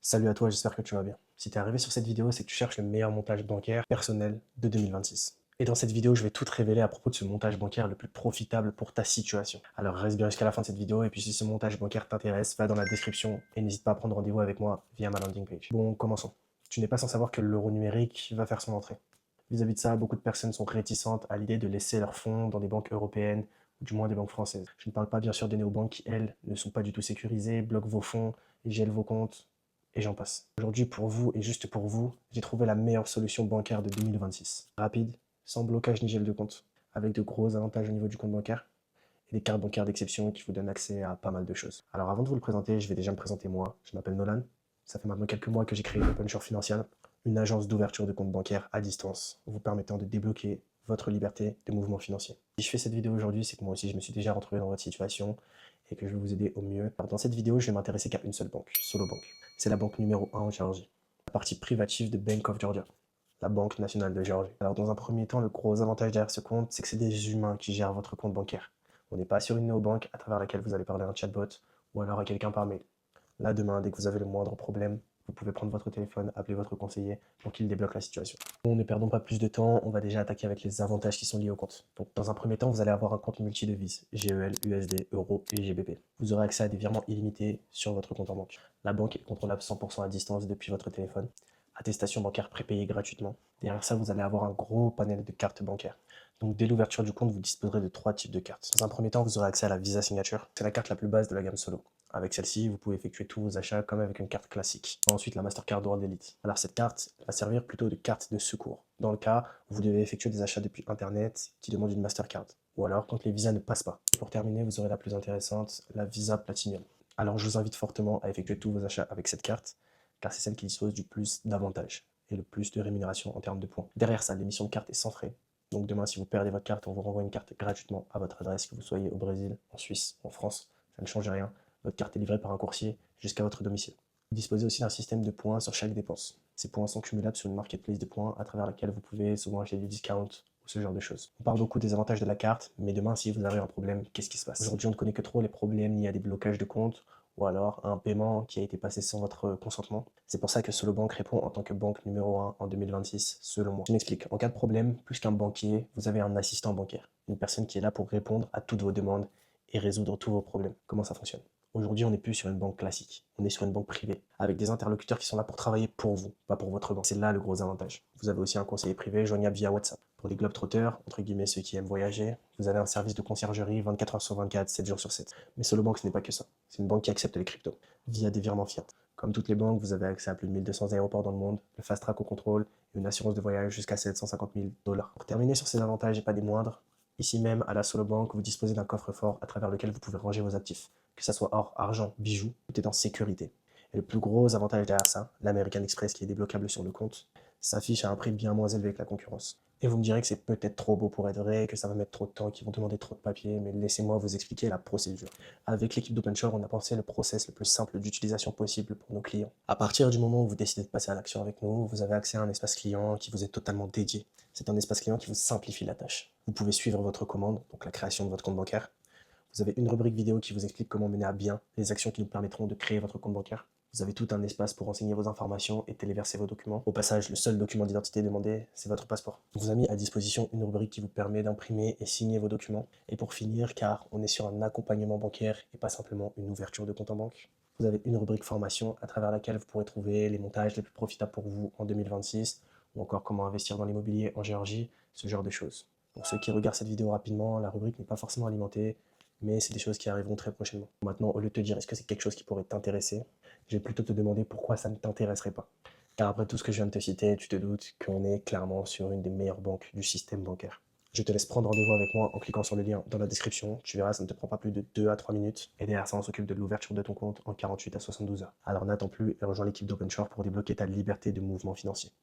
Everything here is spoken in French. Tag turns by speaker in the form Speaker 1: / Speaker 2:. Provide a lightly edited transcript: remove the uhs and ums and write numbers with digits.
Speaker 1: Salut à toi, j'espère que tu vas bien. Si tu es arrivé sur cette vidéo, c'est que tu cherches le meilleur montage bancaire personnel de 2026. Et dans cette vidéo, je vais tout te révéler à propos de ce montage bancaire le plus profitable pour ta situation. Alors reste bien jusqu'à la fin de cette vidéo, et puis si ce montage bancaire t'intéresse, va dans la description et n'hésite pas à prendre rendez-vous avec moi via ma landing page. Bon, commençons. Tu n'es pas sans savoir que l'euro numérique va faire son entrée. Vis-à-vis de ça, beaucoup de personnes sont réticentes à l'idée de laisser leurs fonds dans des banques européennes, ou du moins des banques françaises. Je ne parle pas bien sûr des néobanques qui, elles, ne sont pas du tout sécurisées, bloquent vos fonds, gèlent vos comptes, et j'en passe. Aujourd'hui, pour vous et juste pour vous, j'ai trouvé la meilleure solution bancaire de 2026. Rapide, sans blocage ni gel de compte, avec de gros avantages au niveau du compte bancaire et des cartes bancaires d'exception qui vous donnent accès à pas mal de choses. Alors avant de vous le présenter, je vais déjà me présenter moi. Je m'appelle Nolan. Ça fait maintenant quelques mois que j'ai créé OpenShore Financial, une agence d'ouverture de compte bancaire à distance, vous permettant de débloquer votre liberté de mouvement financier. Si je fais cette vidéo aujourd'hui, c'est que moi aussi je me suis déjà retrouvé dans votre situation et que je vais vous aider au mieux. Alors dans cette vidéo, je vais m'intéresser qu'à une seule banque, Solobank. C'est la banque numéro 1 en Géorgie, la partie privative de Bank of Georgia, la Banque nationale de Géorgie. Alors dans un premier temps, le gros avantage derrière ce compte, c'est que c'est des humains qui gèrent votre compte bancaire. On n'est pas sur une néobanque à travers laquelle vous allez parler à un chatbot ou alors à quelqu'un par mail. Là, demain, dès que vous avez le moindre problème, vous pouvez prendre votre téléphone, appeler votre conseiller pour qu'il débloque la situation. Bon, ne perdons pas plus de temps, on va déjà attaquer avec les avantages qui sont liés au compte. Donc, dans un premier temps, vous allez avoir un compte multi-devises, GEL, USD, Euro et GBP. Vous aurez accès à des virements illimités sur votre compte en banque. La banque est contrôlable 100% à distance depuis votre téléphone. Attestation bancaire prépayée gratuitement. Derrière ça, vous allez avoir un gros panel de cartes bancaires. Donc, dès l'ouverture du compte, vous disposerez de 3 types de cartes. Dans un premier temps, vous aurez accès à la Visa Signature. C'est la carte la plus basse de la gamme Solo. Avec celle-ci, vous pouvez effectuer tous vos achats comme avec une carte classique. Ensuite, la Mastercard World Elite. Alors cette carte va servir plutôt de carte de secours, dans le cas où vous devez effectuer des achats depuis Internet qui demandent une Mastercard, ou alors quand les visas ne passent pas. Pour terminer, vous aurez la plus intéressante, la Visa Platinum. Alors je vous invite fortement à effectuer tous vos achats avec cette carte, car c'est celle qui dispose du plus d'avantages et le plus de rémunération en termes de points. Derrière ça, l'émission de carte est sans frais. Donc demain, si vous perdez votre carte, on vous renvoie une carte gratuitement à votre adresse, que vous soyez au Brésil, en Suisse, en France, ça ne change rien. Votre carte est livrée par un coursier jusqu'à votre domicile. Vous disposez aussi d'un système de points sur chaque dépense. Ces points sont cumulables sur une marketplace de points à travers laquelle vous pouvez souvent acheter du discount ou ce genre de choses. On parle beaucoup des avantages de la carte, mais demain, si vous avez un problème, qu'est-ce qui se passe? Aujourd'hui, on ne connaît que trop les problèmes liés à des blocages de compte ou alors un paiement qui a été passé sans votre consentement. C'est pour ça que Solobank répond en tant que banque numéro 1 en 2026, selon moi. Je m'explique. En cas de problème, plus qu'un banquier, vous avez un assistant bancaire, une personne qui est là pour répondre à toutes vos demandes et résoudre tous vos problèmes. Comment ça fonctionne? Aujourd'hui, on n'est plus sur une banque classique, on est sur une banque privée, avec des interlocuteurs qui sont là pour travailler pour vous, pas pour votre banque. C'est là le gros avantage. Vous avez aussi un conseiller privé joignable via WhatsApp. Pour les globetrotters, entre guillemets ceux qui aiment voyager, vous avez un service de conciergerie 24 heures sur 24, 7 jours sur 7. Mais Solobank, ce n'est pas que ça. C'est une banque qui accepte les cryptos, via des virements fiat. Comme toutes les banques, vous avez accès à plus de 1200 aéroports dans le monde, le fast track au contrôle et une assurance de voyage jusqu'à 750 000 dollars. Pour terminer sur ces avantages et pas des moindres, ici même à la Solobank, vous disposez d'un coffre-fort à travers lequel vous pouvez ranger vos actifs, que ce soit or, argent, bijoux, tout est en sécurité. Et le plus gros avantage derrière ça, l'American Express qui est débloquable sur le compte, s'affiche à un prix bien moins élevé que la concurrence. Et vous me direz que c'est peut-être trop beau pour être vrai, que ça va mettre trop de temps, qu'ils vont demander trop de papiers, mais laissez-moi vous expliquer la procédure. Avec l'équipe d'OpenShore, on a pensé le process le plus simple d'utilisation possible pour nos clients. À partir du moment où vous décidez de passer à l'action avec nous, vous avez accès à un espace client qui vous est totalement dédié. C'est un espace client qui vous simplifie la tâche. Vous pouvez suivre votre commande, donc la création de votre compte bancaire. Vous avez une rubrique vidéo qui vous explique comment mener à bien les actions qui nous permettront de créer votre compte bancaire. Vous avez tout un espace pour renseigner vos informations et téléverser vos documents. Au passage, le seul document d'identité demandé, c'est votre passeport. On vous a mis à disposition une rubrique qui vous permet d'imprimer et signer vos documents. Et pour finir, car on est sur un accompagnement bancaire et pas simplement une ouverture de compte en banque, vous avez une rubrique formation à travers laquelle vous pourrez trouver les montages les plus profitables pour vous en 2026 ou encore comment investir dans l'immobilier en Géorgie, ce genre de choses. Pour ceux qui regardent cette vidéo rapidement, la rubrique n'est pas forcément alimentée, mais c'est des choses qui arriveront très prochainement. Maintenant, au lieu de te dire est-ce que c'est quelque chose qui pourrait t'intéresser, je vais plutôt te demander pourquoi ça ne t'intéresserait pas. Car après tout ce que je viens de te citer, tu te doutes qu'on est clairement sur une des meilleures banques du système bancaire. Je te laisse prendre rendez-vous avec moi en cliquant sur le lien dans la description. Tu verras, ça ne te prend pas plus de 2 à 3 minutes. Et derrière ça, on s'occupe de l'ouverture de ton compte en 48 à 72 heures. Alors n'attends plus et rejoins l'équipe d'OpenShore pour débloquer ta liberté de mouvement financier.